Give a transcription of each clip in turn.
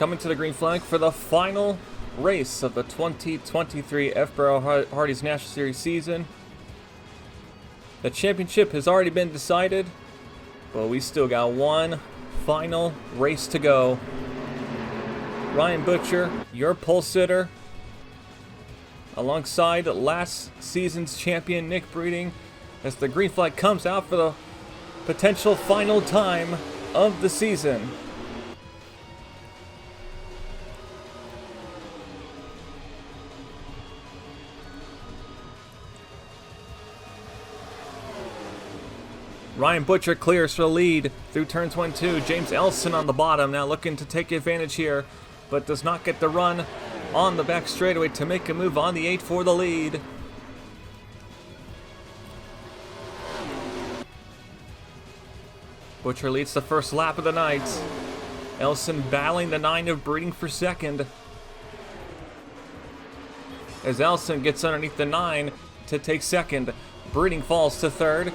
coming to the green flag for the final race of the 2023 FBRL Hardee's National Series season. The championship has already been decided, but we still got one final race to go. Ryan Butcher, your pole sitter, alongside last season's champion Nick Breeding, as the green flag comes out for the potential final time of the season. Ryan Butcher clears for the lead through turns 1 and 2. James Ellison on the bottom, now looking to take advantage here, but does not get the run on the back straightaway to make a move on the 8 for the lead. Butcher leads the first lap of the night. Ellison battling the 9 of Breeding for second, as Ellison gets underneath the 9 to take second. Breeding falls to third.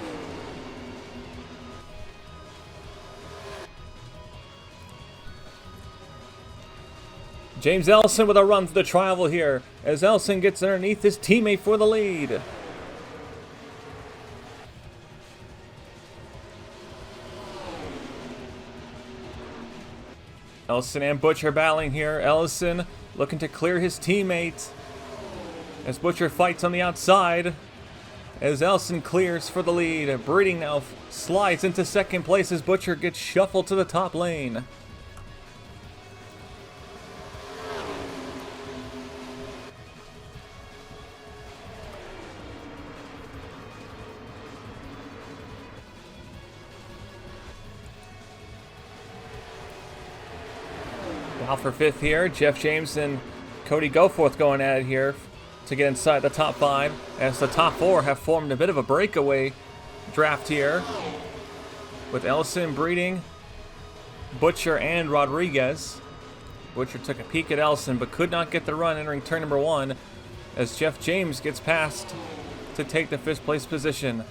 James Ellison with a run for the trial here, as Ellison gets underneath his teammate for the lead. Ellison and Butcher battling here. Ellison looking to clear his teammate, as Butcher fights on the outside, as Ellison clears for the lead. Breeding now slides into second place as Butcher gets shuffled to the top lane. Out for fifth here, Jeff James and Cody Goforth going at it here to get inside the top 5, as the top 4 have formed a bit of a breakaway draft here, with Ellison, Breeding, Butcher, and Rodriguez. Butcher took a peek at Ellison but could not get the run entering turn number 1, as Jeff James gets past to take the 5th place position.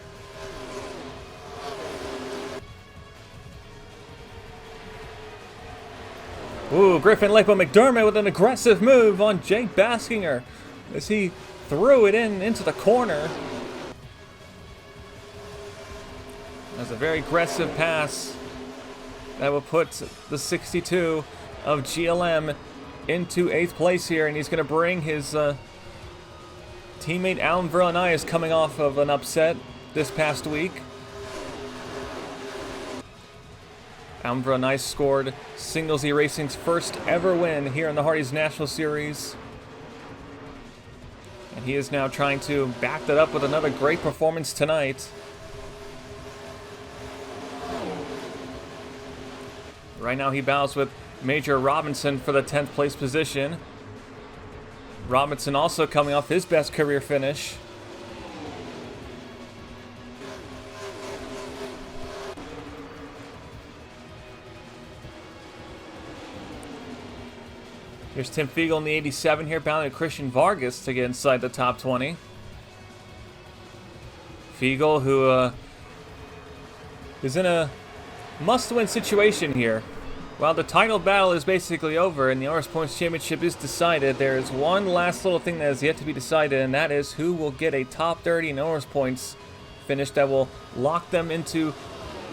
Ooh, Griffin Lapo McDermott with an aggressive move on Jake Baskinger as he threw it into the corner. That's a very aggressive pass that will put the 62 of GLM into 8th place here, and he's going to bring his teammate Alan Verlanias, coming off of an upset this past week. Alan Verlanias scored Singles E-Racing's first ever win here in the Hardee's National Series, and he is now trying to back that up with another great performance tonight. Right now he battles with Major Robinson for the 10th place position. Robinson also coming off his best career finish. Here's Tim Fiegel in the 87 here, battling Christian Vargas to get inside the top 20. Fiegel, who is in a must-win situation here. While the title battle is basically over and the Honors Points Championship is decided, there is one last little thing that has yet to be decided, and that is who will get a top 30 in Honors Points finish that will lock them into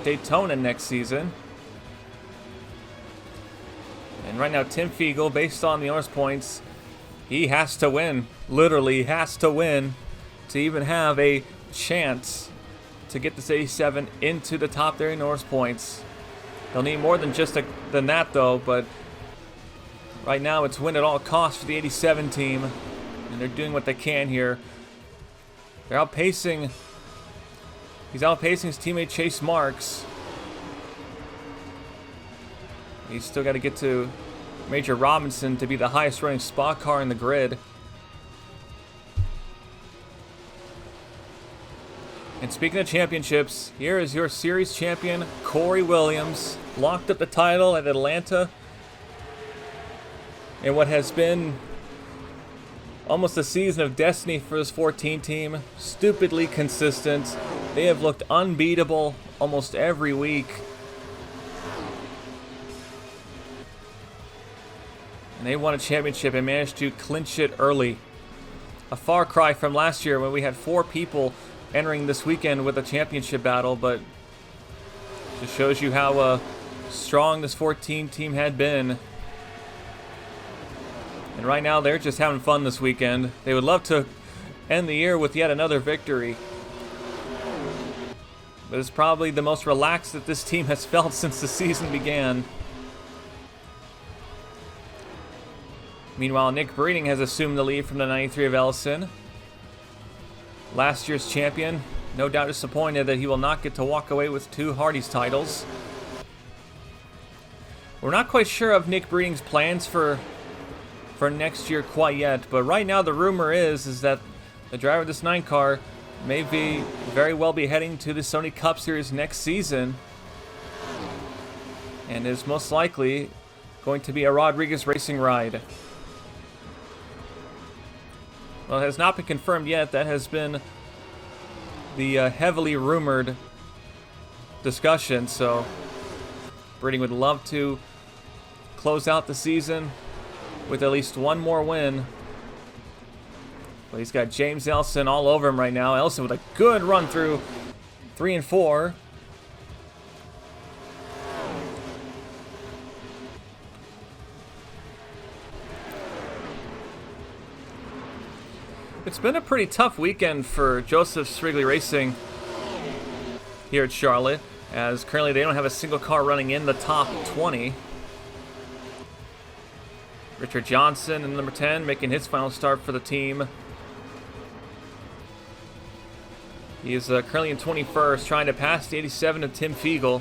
Daytona next season. And right now, Tim Fiegel, based on the Honors Points, he has to win. Literally has to win to even have a chance to get this 87 into the top 30 Honors Points. They'll need more than than that, though. But right now, it's win at all costs for the 87 team, and they're doing what they can here. They're outpacing. He's outpacing his teammate Chase Marks. He's still got to get to Major Robinson to be the highest running spot car in the grid. And speaking of championships, here is your series champion, Corey Williams. Locked up the title at Atlanta in what has been almost a season of destiny for this 14 team. Stupidly consistent. They have looked unbeatable almost every week. And they won a championship and managed to clinch it early. A far cry from last year when we had 4 people entering this weekend with a championship battle, but just shows you how strong this 14 team had been. And right now they're just having fun this weekend. They would love to end the year with yet another victory. But it's probably the most relaxed that this team has felt since the season began. Meanwhile, Nick Breeding has assumed the lead from the 93 of Ellison. Last year's champion, no doubt disappointed that he will not get to walk away with 2 Hardee's titles. We're not quite sure of Nick Breeding's plans for next year quite yet, but right now the rumor is that the driver of this 9 car may very well be heading to the Sony Cup Series next season, and is most likely going to be a Rodriguez Racing ride. Well, it has not been confirmed yet. That has been the heavily rumored discussion, so Breeding would love to close out the season with at least one more win. But he's got James Ellison all over him right now. Ellison with a good run through 3 and 4. It's been a pretty tough weekend for Joseph Srigley Racing here at Charlotte, as currently they don't have a single car running in the top 20. Richard Johnson in number 10 making his final start for the team. He is currently in 21st, trying to pass the 87 of Tim Fiegel.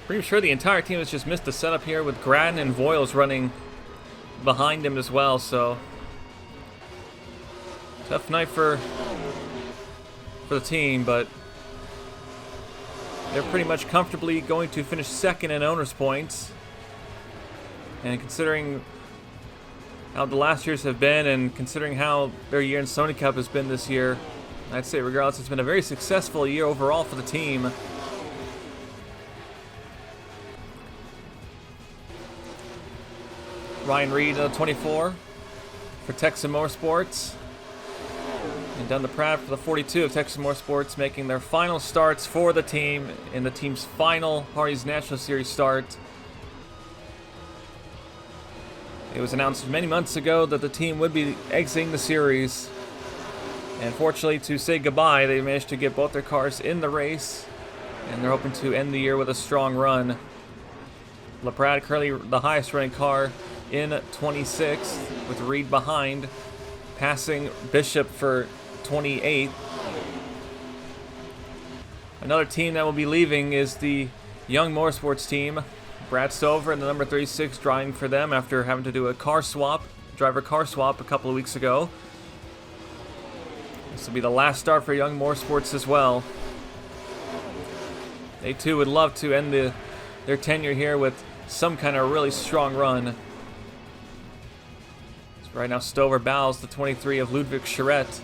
Pretty sure the entire team has just missed the setup here, with Grattan and Voiles running behind him as well, so tough night for the team, but they're pretty much comfortably going to finish second in owners points. And considering how the last years have been, and considering how their year in Sony Cup has been this year, I'd say regardless, it's been a very successful year overall for the team. Ryan Reed, 24 for Texas Motorsports. And Dunn Pratt for the 42 of Texas Motorsports, making their final starts for the team in the team's final Hardee's National Series start. It was announced many months ago that the team would be exiting the series. And fortunately, to say goodbye, they managed to get both their cars in the race, and they're hoping to end the year with a strong run. LaPrade currently the highest running car in 26th, with Reed behind, passing Bishop for 28th. Another team that will be leaving is the Young Motorsports team. Brad Stover in the number 36 driving for them after having to do a driver car swap a couple of weeks ago. This will be the last start for Young Motorsports as well. They too would love to end their tenure here with some kind of really strong run. So right now Stover bows the 23 of Ludwig Charette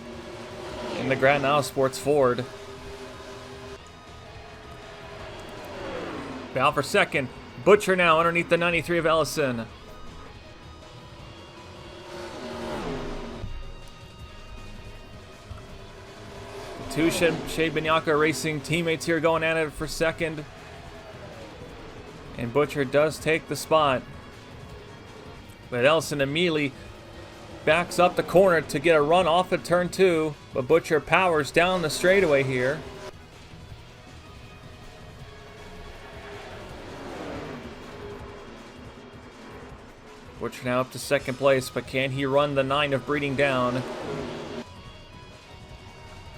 in the Grattan Sports Ford. Bow for second. Butcher now underneath the 93 of Ellison. Two Shade Binyaka Racing teammates here going at it for second. And Butcher does take the spot. But Ellison immediately backs up the corner to get a run off of turn 2. But Butcher powers down the straightaway here. Butcher now up to second place, but can he run the 9 of Breeding down?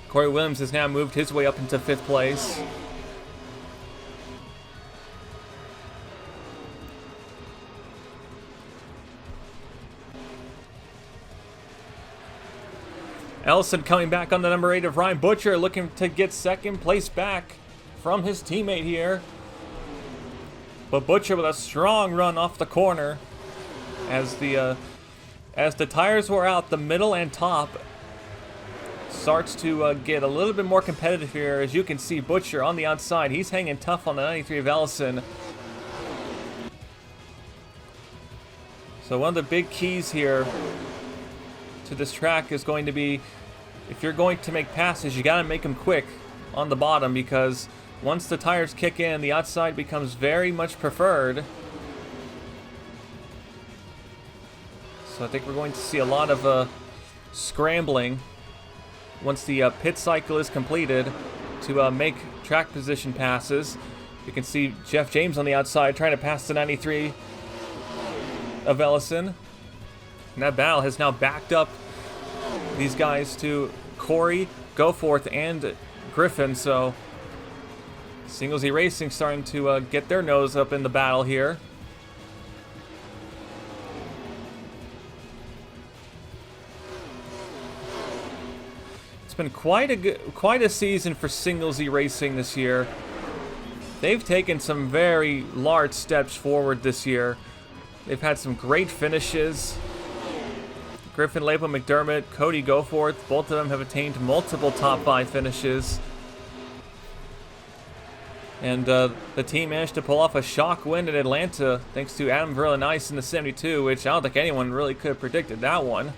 Corey Williams has now moved his way up into 5th place. Ellison coming back on the number 8 of Ryan Butcher, looking to get second place back from his teammate here. But Butcher with a strong run off the corner. As the tires wore out, the middle and top starts to get a little bit more competitive here. As you can see, Butcher on the outside, he's hanging tough on the 93 of Ellison. So one of the big keys here to this track is going to be, if you're going to make passes, you got to make them quick on the bottom, because once the tires kick in, the outside becomes very much preferred. So I think we're going to see a lot of scrambling once the pit cycle is completed to make track position passes. You can see Jeff James on the outside trying to pass the 93 of Ellison. And that battle has now backed up these guys to Corey, Goforth, and Griffin. So Single Z Racing starting to get their nose up in the battle here. It's been quite a season for Single Z Racing this year. They've taken some very large steps forward this year. They've had some great finishes. Griffin, Lapo, McDermott, Cody Goforth, both of them have attained multiple top 5 finishes. And the team managed to pull off a shock win in Atlanta thanks to Adam Verlaine in the 72, which I don't think anyone really could have predicted that one.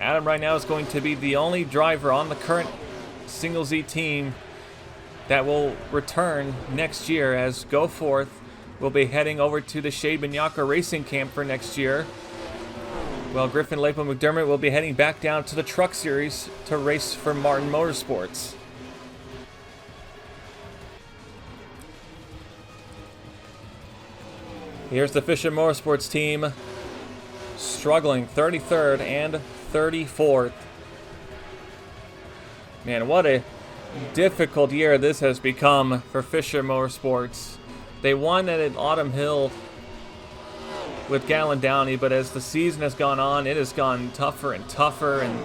Adam right now is going to be the only driver on the current Single Z team that will return next year, as Goforth will be heading over to the Shade Minyaka Racing Camp for next year, while Griffin, Lapo, McDermott will be heading back down to the Truck Series to race for Martin Motorsports. Here's the Fisher Motorsports team struggling 33rd and 34th. Man, what a difficult year this has become for Fisher Motorsports. They won at Autumn Hill with Gallon Downey, but as the season has gone on, it has gone tougher and tougher, and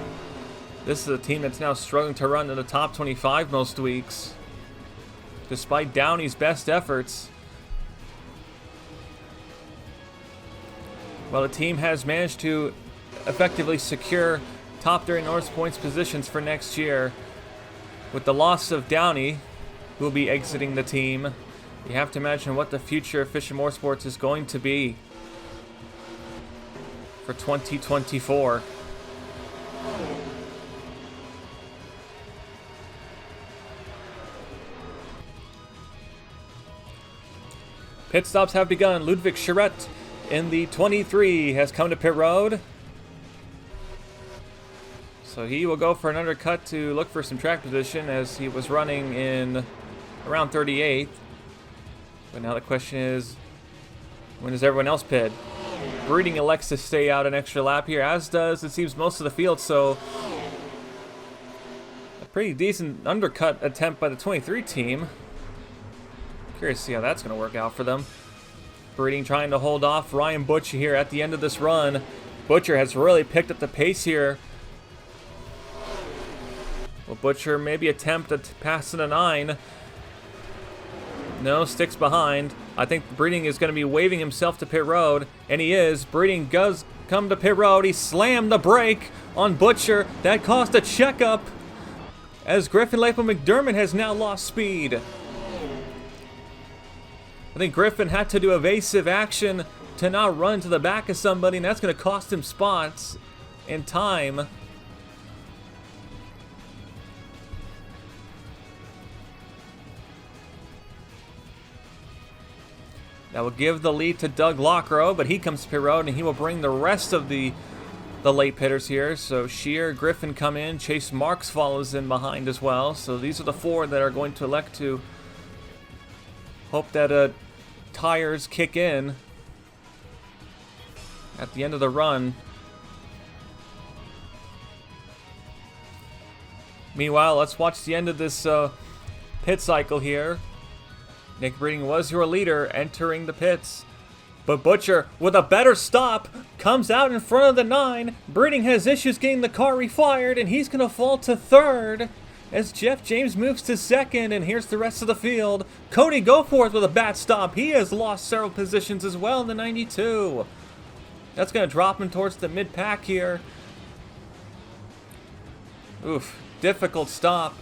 this is a team that's now struggling to run in the top 25 most weeks, despite Downey's best efforts. Well, the team has managed to effectively secure top 30 North Points positions for next year. With the loss of Downey, who will be exiting the team, you have to imagine what the future of Fisher Motorsports is going to be for 2024. Pit stops have begun. Ludwig Charette in the 23 has come to pit road. So he will go for an undercut to look for some track position, as he was running in around 38th. But now the question is, when does everyone else pit? Breeding elects to stay out an extra lap here, as does, it seems, most of the field. So a pretty decent undercut attempt by the 23 team. Curious to see how that's going to work out for them. Breeding trying to hold off Ryan Butcher here at the end of this run. Butcher has really picked up the pace here. Will Butcher maybe attempt to pass in a 9? No, sticks behind. I think Breeding is going to be waving himself to pit road, and he is. Breeding does come to pit road. He slammed the brake on Butcher. That caused a checkup, as Griffin, Lapo, McDermott has now lost speed. I think Griffin had to do evasive action to not run to the back of somebody, and that's going to cost him spots and time. That will give the lead to Doug Lockrow, but he comes to pit road, and he will bring the rest of the late pitters here. So Shear, Griffin come in. Chase Marks follows in behind as well. So these are the 4 that are going to elect to hope that tires kick in at the end of the run. Meanwhile, let's watch the end of this pit cycle here. Nick Breeding was your leader entering the pits, but Butcher, with a better stop, comes out in front of the 9. Breeding has issues getting the car refired, and he's going to fall to 3rd as Jeff James moves to 2nd, and here's the rest of the field. Cody Goforth with a bad stop. He has lost several positions as well in the 92. That's going to drop him towards the mid-pack here. Oof, difficult stop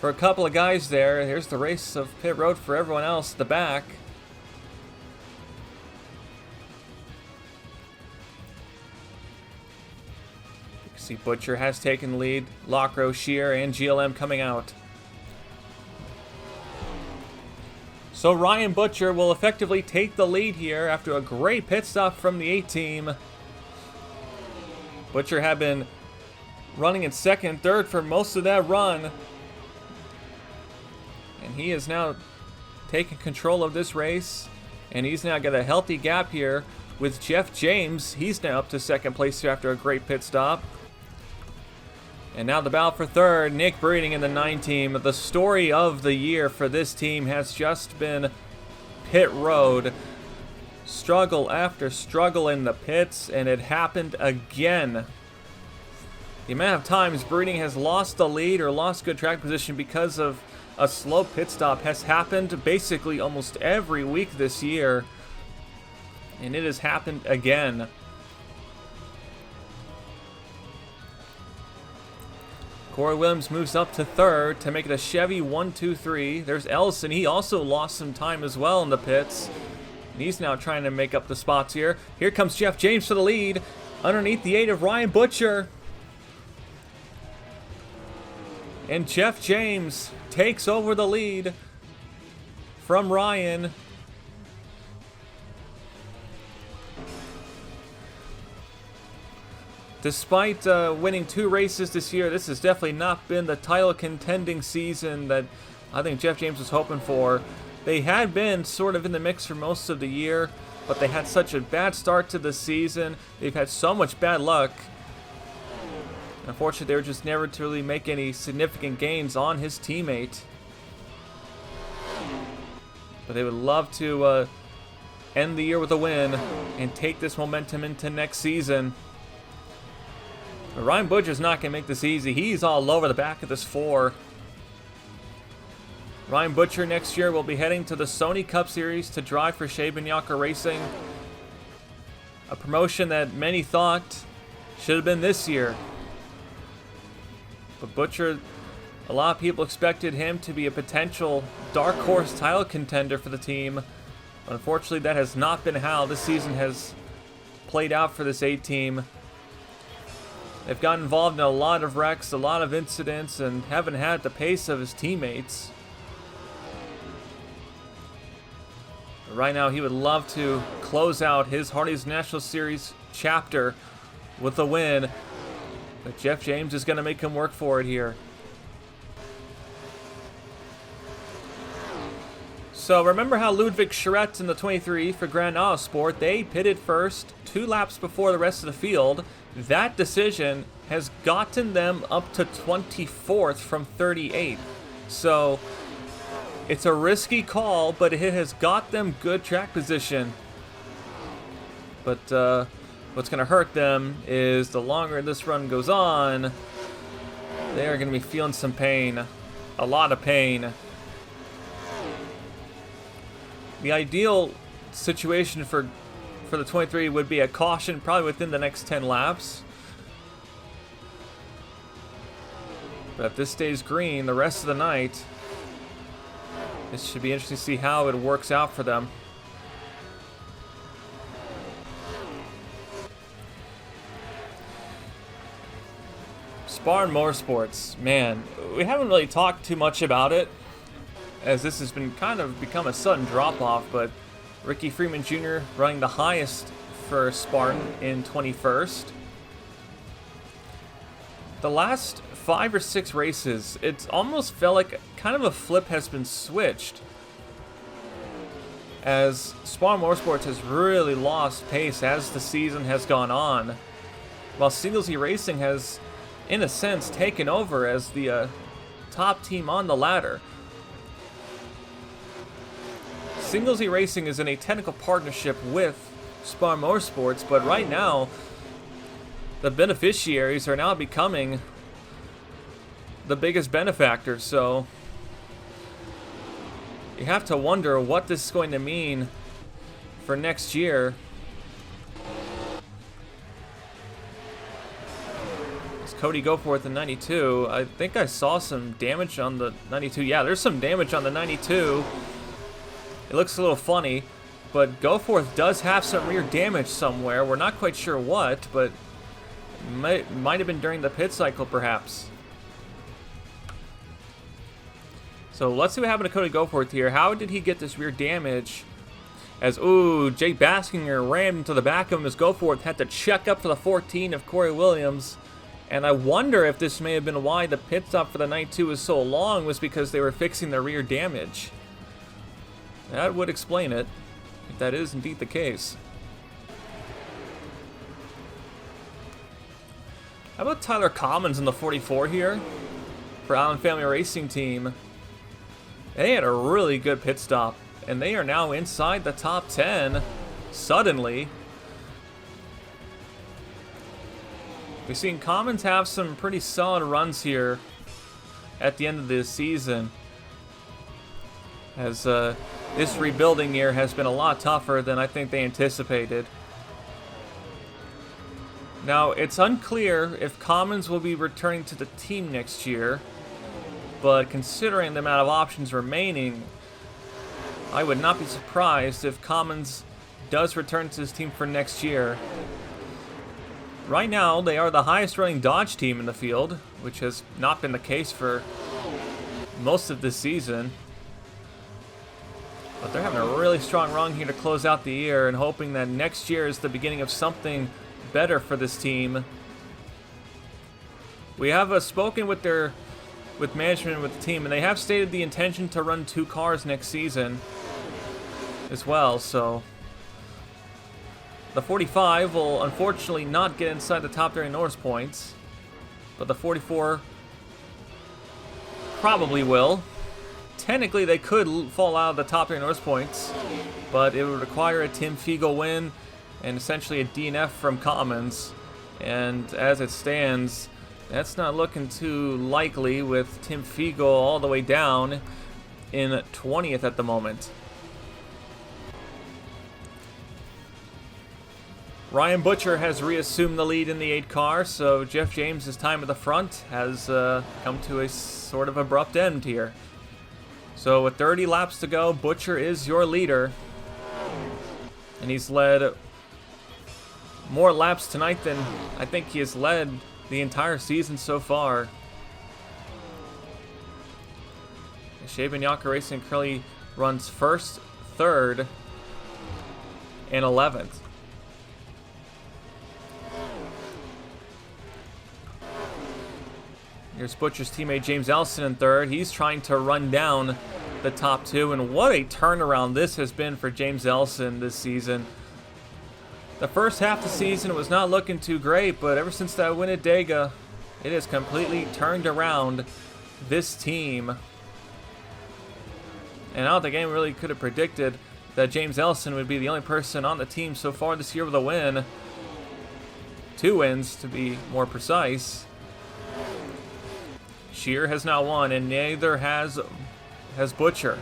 for a couple of guys there. Here's the race of pit road for everyone else at the back. See, Butcher has taken the lead. Lockrow, Shear, and GLM coming out. So Ryan Butcher will effectively take the lead here after a great pit stop from the 8 team. Butcher had been running in second and third for most of that run. And he is now taking control of this race. And he's now got a healthy gap here with Jeff James. He's now up to second place here after a great pit stop. And now the battle for third, Nick Breeding in the 9 team. The story of the year for this team has just been pit road. Struggle after struggle in the pits, and it happened again. The amount of times Breeding has lost the lead or lost good track position because of a slow pit stop has happened basically almost every week this year. And it has happened again. Corey Williams moves up to third to make it a Chevy 1-2-3. There's Ellison. He also lost some time as well in the pits. And he's now trying to make up the spots here. Here comes Jeff James for the lead. Underneath the 8 of Ryan Butcher. And Jeff James takes over the lead from Ryan. Despite winning 2 races this year, this has definitely not been the title contending season that I think Jeff James was hoping for. They had been sort of in the mix for most of the year, but they had such a bad start to the season. They've had so much bad luck. Unfortunately, they were just never to really make any significant gains on his teammate. But they would love to end the year with a win and take this momentum into next season. But Ryan Butcher's not going to make this easy. He's all over the back of this 4. Ryan Butcher next year will be heading to the Sony Cup Series to drive for Shea Binyaka Racing. A promotion that many thought should have been this year. But Butcher, a lot of people expected him to be a potential dark horse title contender for the team. But unfortunately, that has not been how this season has played out for this 8 team. They've gotten involved in a lot of wrecks, a lot of incidents, and haven't had the pace of his teammates. But right now, he would love to close out his Hardee's National Series chapter with a win. But Jeff James is going to make him work for it here. So remember how Ludwig Charette in the 23 for Grand Autosport, they pitted first 2 laps before the rest of the field. That decision has gotten them up to 24th from 38. So it's a risky call, but it has got them good track position. But what's going to hurt them is the longer this run goes on, they are going to be feeling some pain. A lot of pain. The ideal situation for the 23 would be a caution probably within the next 10 laps. But if this stays green the rest of the night, this should be interesting to see how it works out for them. Spartan Motorsports, man, we haven't really talked too much about it, as this has been kind of become a sudden drop-off, but Ricky Freeman Jr. running the highest for Spartan in 21st. The last 5 or 6 races, it's almost felt like kind of a flip has been switched, as Spartan Motorsports has really lost pace as the season has gone on, while Single Z Racing has, in a sense, taken over as the top team on the ladder. Single Z Racing is in a technical partnership with Spartan Motorsports, but right now, the beneficiaries are now becoming the biggest benefactors, so you have to wonder what this is going to mean for next year. It's Cody Goforth in 92. I think I saw some damage on the 92. Yeah, there's some damage on the 92. It looks a little funny, but Goforth does have some rear damage somewhere. We're not quite sure what, but Might have been during the pit cycle, perhaps. So let's see what happened to Cody Goforth here. How did he get this rear damage? As, ooh, Jake Baskinger rammed into the back of him as Goforth had to check up to the 14 of Corey Williams. And I wonder if this may have been why the pit stop for the night 2 was so long, was because they were fixing the rear damage. That would explain it, if that is indeed the case. How about Tyler Commons in the 44 here for Allen Family Racing Team? They had a really good pit stop, and they are now inside the top 10 suddenly. We've seen Commons have some pretty solid runs here at the end of this season, as this rebuilding year has been a lot tougher than I think they anticipated. Now, it's unclear if Commons will be returning to the team next year, but considering the amount of options remaining, I would not be surprised if Commons does return to his team for next year. Right now, they are the highest running Dodge team in the field, which has not been the case for most of this season. But they're having a really strong run here to close out the year, and hoping that next year is the beginning of something better for this team. We have spoken with management and with the team, and they have stated the intention to run 2 cars next season as well. So the 45 will unfortunately not get inside the top 30 Norris points, but the 44 probably will. Technically, they could fall out of the top 30 Norris points, but it would require a Tim Fiegel win and essentially a DNF from Commons. And as it stands, that's not looking too likely, with Tim Fiegel all the way down in 20th at the moment. Ryan Butcher has reassumed the lead in the 8 car, so Jeff James' time at the front has come to a sort of abrupt end here. So with 30 laps to go, Butcher is your leader, and he's led more laps tonight than I think he has led the entire season so far. Shaban Yaka Racing currently runs 1st, 3rd, and 11th. Here's Butcher's teammate James Ellison in 3rd. He's trying to run down the top 2, and what a turnaround this has been for James Ellison this season. The first half of the season was not looking too great, but ever since that win at Dega, it has completely turned around this team. And I don't think anyone really could have predicted that James Ellison would be the only person on the team so far this year with a win. 2 wins, to be more precise. Shear has now won, and neither has Butcher.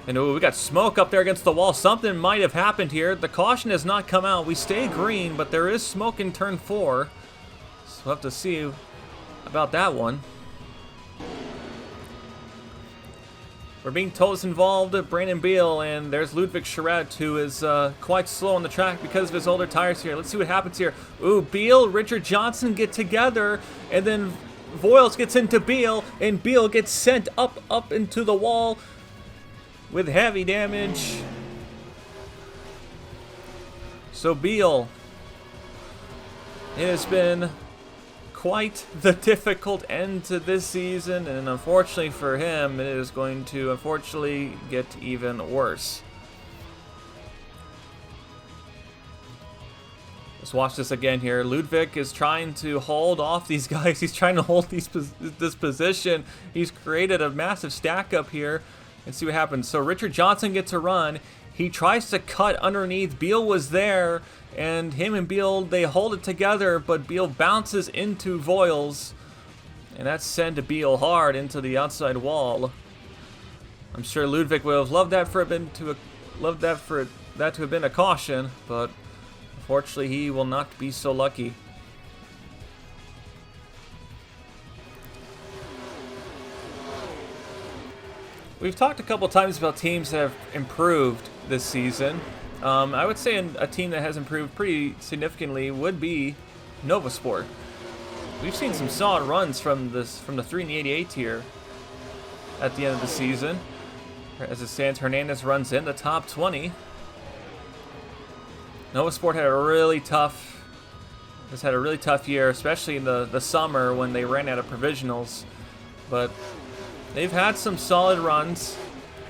And ooh, we got smoke up there against the wall. Something might have happened here. The caution has not come out. We stay green, but there is smoke in turn 4. So we'll have to see about that one. We're being told it's involved Brandon Beal, and there's Ludwig Charette, who is quite slow on the track because of his older tires here. Let's see what happens here. Ooh, Beal, Richard Johnson get together, and then Voiles gets into Beal, and Beal gets sent up into the wall with heavy damage. So Beal, it has been quite the difficult end to this season, and unfortunately for him, it is going to unfortunately get even worse. Let's watch this again here. Ludwig is trying to hold off these guys. He's trying to hold this position. He's created a massive stack up here. And see what happens. So Richard Johnson gets a run. He tries to cut underneath. Beal was there, and him and Beal, they hold it together, but Beal bounces into Voiles, and that's sent Beal hard into the outside wall. I'm sure Ludwig would have loved that to have been a caution, but unfortunately he will not be so lucky. We've talked a couple times about teams that have improved this season, I would say a team that has improved pretty significantly would be Novasport. We've seen some solid runs from the 3 and the 88 tier at the end of the season. As it stands, Hernandez runs in the top 20. Novasport had a really tough year, especially in the summer when they ran out of provisionals. But they've had some solid runs,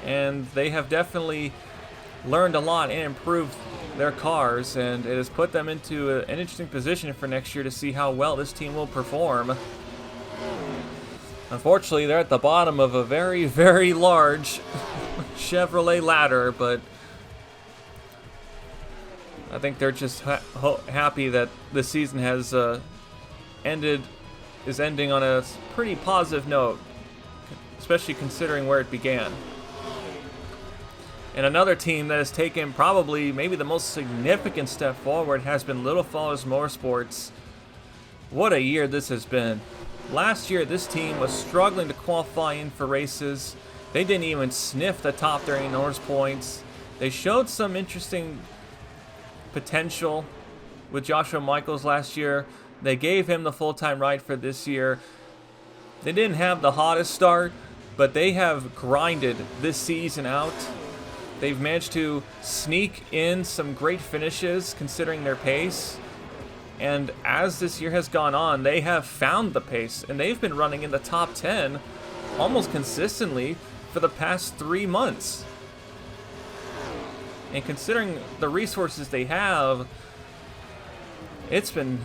and they have definitely learned a lot and improved their cars, and it has put them into an interesting position for next year to see how well this team will perform. Unfortunately, they're at the bottom of a very, very large Chevrolet ladder, but I think they're just happy that the season has ending on a pretty positive note, especially considering where it began. And another team that has taken probably maybe the most significant step forward has been Little Falls Motorsports. What a year this has been. Last year, this team was struggling to qualify in for races. They didn't even sniff the top 30 Norris points. They showed some interesting potential with Joshua Michaels last year. They gave him the full-time ride for this year. They didn't have the hottest start, but they have grinded this season out. They've managed to sneak in some great finishes considering their pace. And as this year has gone on, they have found the pace, and they've been running in the top 10 almost consistently for the past 3 months. And considering the resources they have, it's been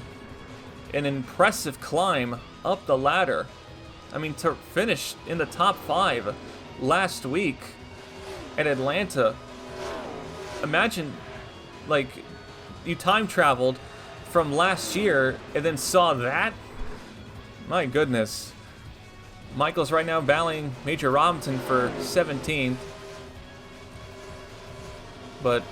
an impressive climb up the ladder. I mean, to finish in the top 5 last week at Atlanta, imagine, like, you time traveled from last year and then saw that. My goodness. Michael's right now battling Major Robinson for 17th. But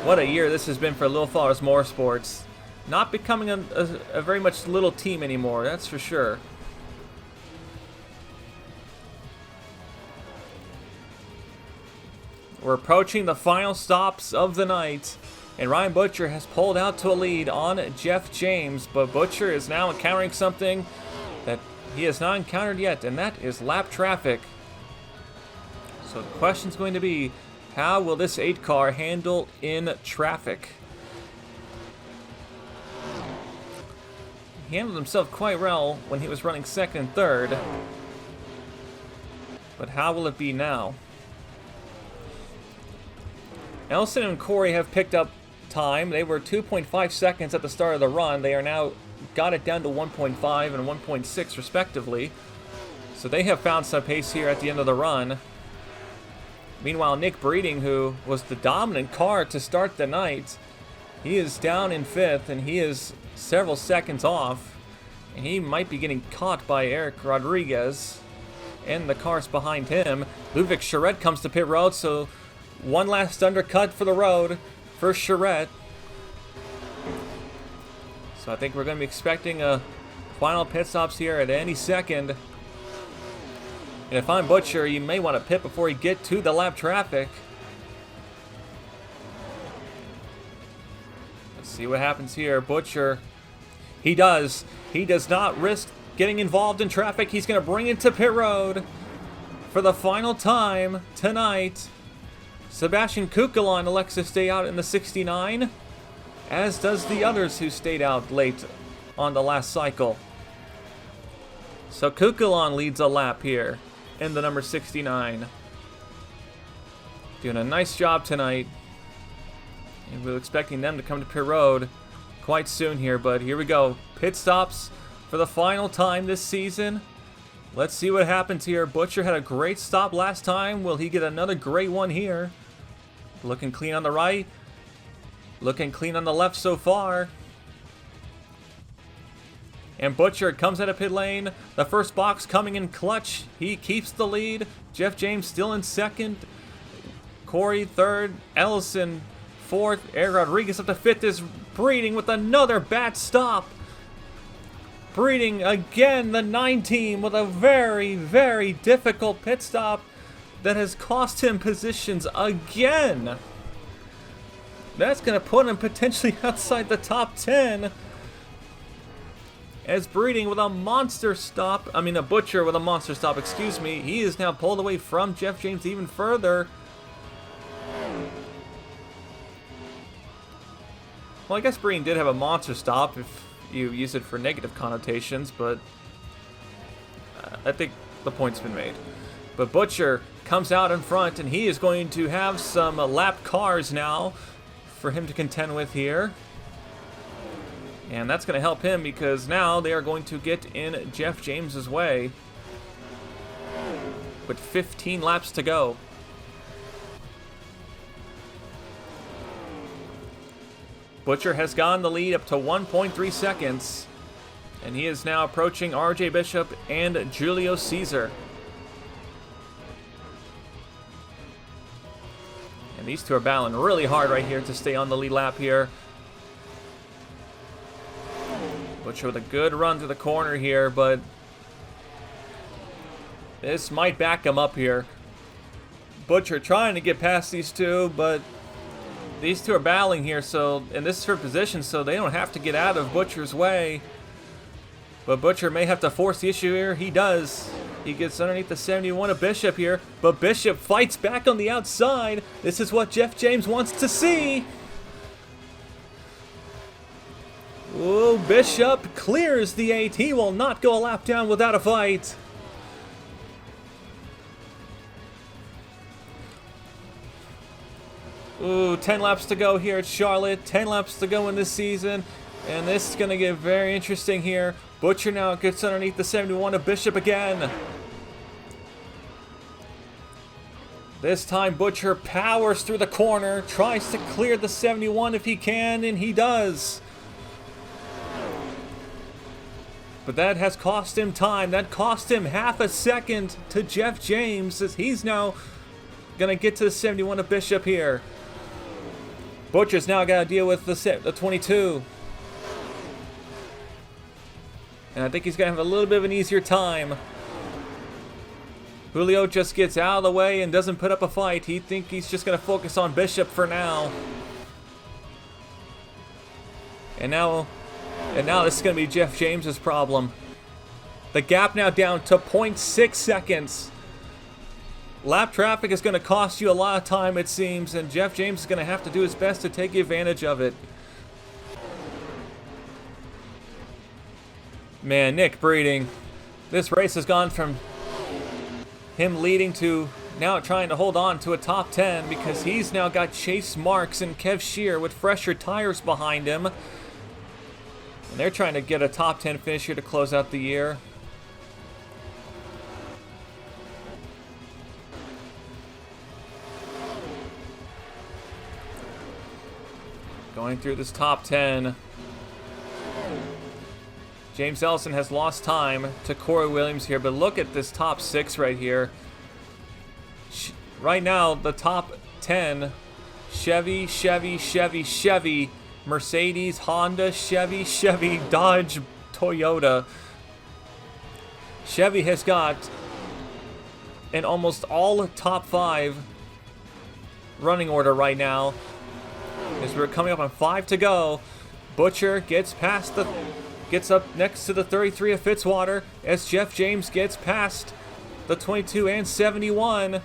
what a year this has been for Little Falls Motorsports. Not becoming a very much little team anymore, that's for sure. We're approaching the final stops of the night, and Ryan Butcher has pulled out to a lead on Jeff James, but Butcher is now encountering something that he has not encountered yet, and that is lap traffic. So the question's going to be, how will this 8 car handle in traffic? He handled himself quite well when he was running second and third, but how will it be now? Elson and Corey have picked up time. They were 2.5 seconds at the start of the run. They are now got it down to 1.5 and 1.6 respectively. So they have found some pace here at the end of the run. Meanwhile, Nick Breeding, who was the dominant car to start the night, he is down in 5th, and he is several seconds off. And he might be getting caught by Eric Rodriguez and the cars behind him. Ludwig Charette comes to pit road, so one last undercut for the road for Charette. So I think we're going to be expecting a final pit stops here at any second. And if I'm Butcher, you may want to pit before you get to the lap traffic. Let's see what happens here. Butcher, he does not risk getting involved in traffic. He's going to bring it to pit road for the final time tonight. Sebastian Kukulon elects to stay out in the 69, as does the others who stayed out late on the last cycle. So Kukulon leads a lap here in the number 69. Doing a nice job tonight. And we're expecting them to come to pit road quite soon here, but here we go. Pit stops for the final time this season. Let's see what happens here. Butcher had a great stop last time. Will he get another great one here? Looking clean on the right. Looking clean on the left so far. And Butcher comes out of pit lane. The first box coming in clutch. He keeps the lead. Jeff James still in second. Corey third. Ellison fourth. Eric Rodriguez up to fifth is Breeding with another bad stop. Breeding again, the 9 team, with a very, very difficult pit stop that has cost him positions again. That's going to put him potentially outside the top 10. As Breeding with a monster stop, a Butcher with a monster stop, excuse me. He is now pulled away from Jeff James even further. Well, I guess Breeding did have a monster stop if you use it for negative connotations, but I think the point's been made. But Butcher comes out in front, and he is going to have some lap cars now for him to contend with here. And that's going to help him because now they are going to get in Jeff James's way with 15 laps to go. Butcher has gotten the lead up to 1.3 seconds. And he is now approaching RJ Bishop and Julio Caesar. And these two are battling really hard right here to stay on the lead lap here. Butcher with a good run to the corner here, but this might back him up here. Butcher trying to get past these two, but these two are battling here, so, and this is for position, so they don't have to get out of Butcher's way. But Butcher may have to force the issue here. He does. He gets underneath the 71 of Bishop here, but Bishop fights back on the outside. This is what Jeff James wants to see. Ooh, Bishop clears the 8. He will not go a lap down without a fight. Ooh, 10 laps to go here at Charlotte. 10 laps to go in this season. And this is going to get very interesting here. Butcher now gets underneath the 71 of Bishop again. This time Butcher powers through the corner, tries to clear the 71 if he can, and he does. But that has cost him time. That cost him half a second to Jeff James as he's now going to get to the 71 of Bishop here. Butcher's now got to deal with the 22. And I think he's going to have a little bit of an easier time. Julio just gets out of the way and doesn't put up a fight. He thinks he's just going to focus on Bishop for now. And now this is going to be Jeff James's problem. The gap now down to 0.6 seconds. Lap traffic is going to cost you a lot of time, it seems, and Jeff James is going to have to do his best to take advantage of it. Man, Nick Breeding. This race has gone from him leading to now trying to hold on to a top 10 because he's now got Chase Marks and Kev Shear with fresher tires behind him. And they're trying to get a top 10 finish here to close out the year. Going through this top 10. James Ellison has lost time to Corey Williams here, but look at this top 6 right here. Right now, the top 10, Chevy, Chevy, Chevy, Chevy, Mercedes, Honda, Chevy, Chevy, Dodge, Toyota. Chevy has got in almost all top 5 running order right now. As we're coming up on 5 to go, Butcher gets up next to the 33 of Fitzwater as Jeff James gets past the 22 and 71.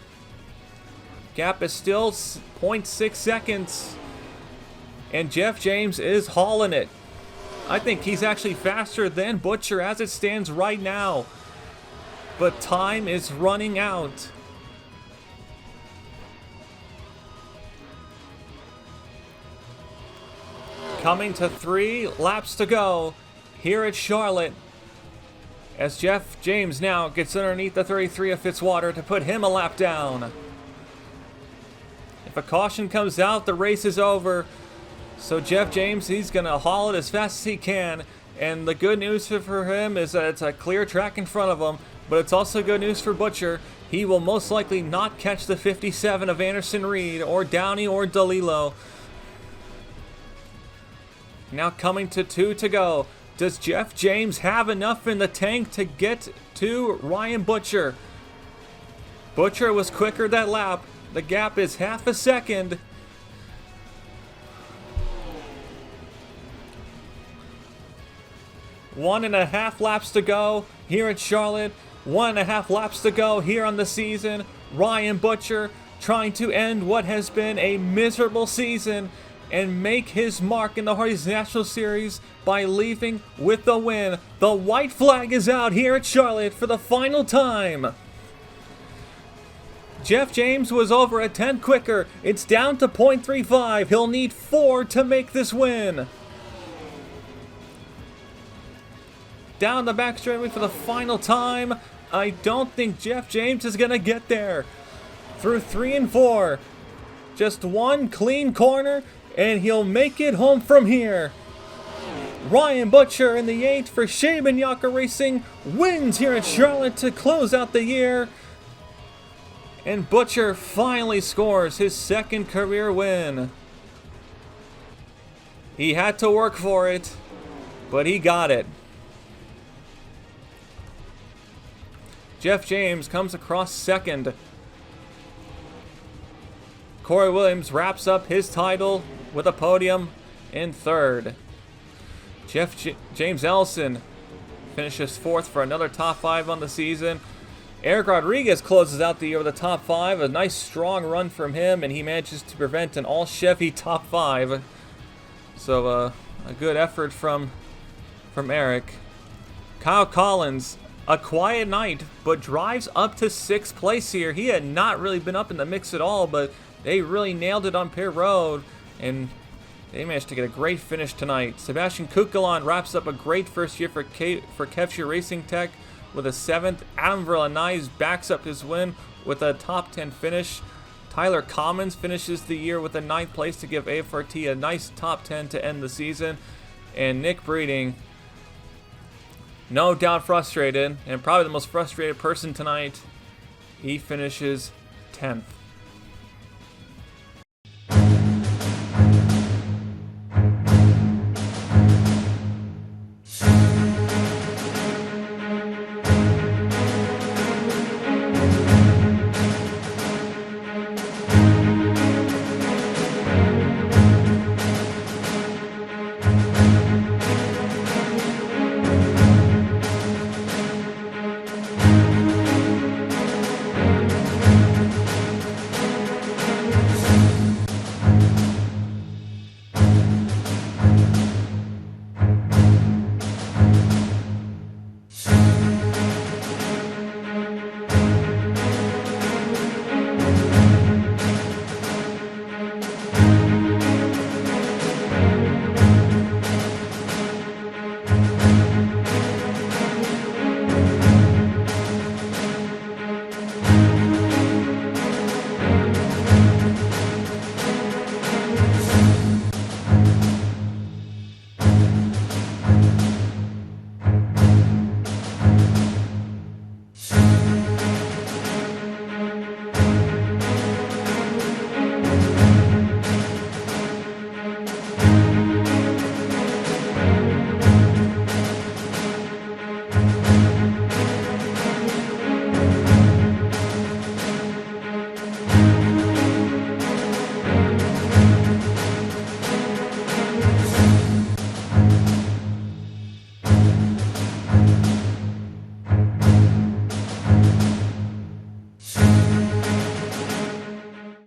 Gap is still 0.6 seconds. And Jeff James is hauling it. I think he's actually faster than Butcher as it stands right now. But time is running out. Coming to 3 laps to go here at Charlotte as Jeff James now gets underneath the 33 of Fitzwater to put him a lap down. If a caution comes out, the race is over. So Jeff James, he's going to haul it as fast as he can. And the good news for him is that it's a clear track in front of him. But it's also good news for Butcher. He will most likely not catch the 57 of Anderson Reed or Downey or DeLillo. Now coming to 2 to go. Does Jeff James have enough in the tank to get to Ryan Butcher? Butcher was quicker that lap. The gap is half a second. 1.5 laps to go here at Charlotte. 1.5 laps to go here on the season. Ryan Butcher trying to end what has been a miserable season and make his mark in the Hardee's National Series by leaving with the win. The white flag is out here at Charlotte for the final time. Jeff James was over a 10 quicker. It's down to 0.35. He'll need 4 to make this win. Down the back straightaway for the final time. I don't think Jeff James is going to get there. Through 3 and 4. Just one clean corner, and he'll make it home from here. Ryan Butcher in the 8th for Shaman Yaka Racing wins here at Charlotte to close out the year. And Butcher finally scores his 2nd career win. He had to work for it, but he got it. Jeff James comes across 2nd. Corey Williams wraps up his title with a podium in 3rd. James Ellison finishes 4th for another top 5 on the season. Eric Rodriguez closes out the year with a top 5. A nice strong run from him, and he manages to prevent an all-Chevy top 5. So a good effort from Eric. Kyle Collins, a quiet night, but drives up to 6th place here. He had not really been up in the mix at all, but they really nailed it on pit road, and they managed to get a great finish tonight. Sebastian Kukulon wraps up a great first year for Kevshire Racing Tech with a 7th. Adam Verlanise backs up his win with a top 10 finish. Tyler Commons finishes the year with a 9th place to give AFRT a nice top 10 to end the season. And Nick Breeding, no doubt frustrated, and probably the most frustrated person tonight, he finishes 10th.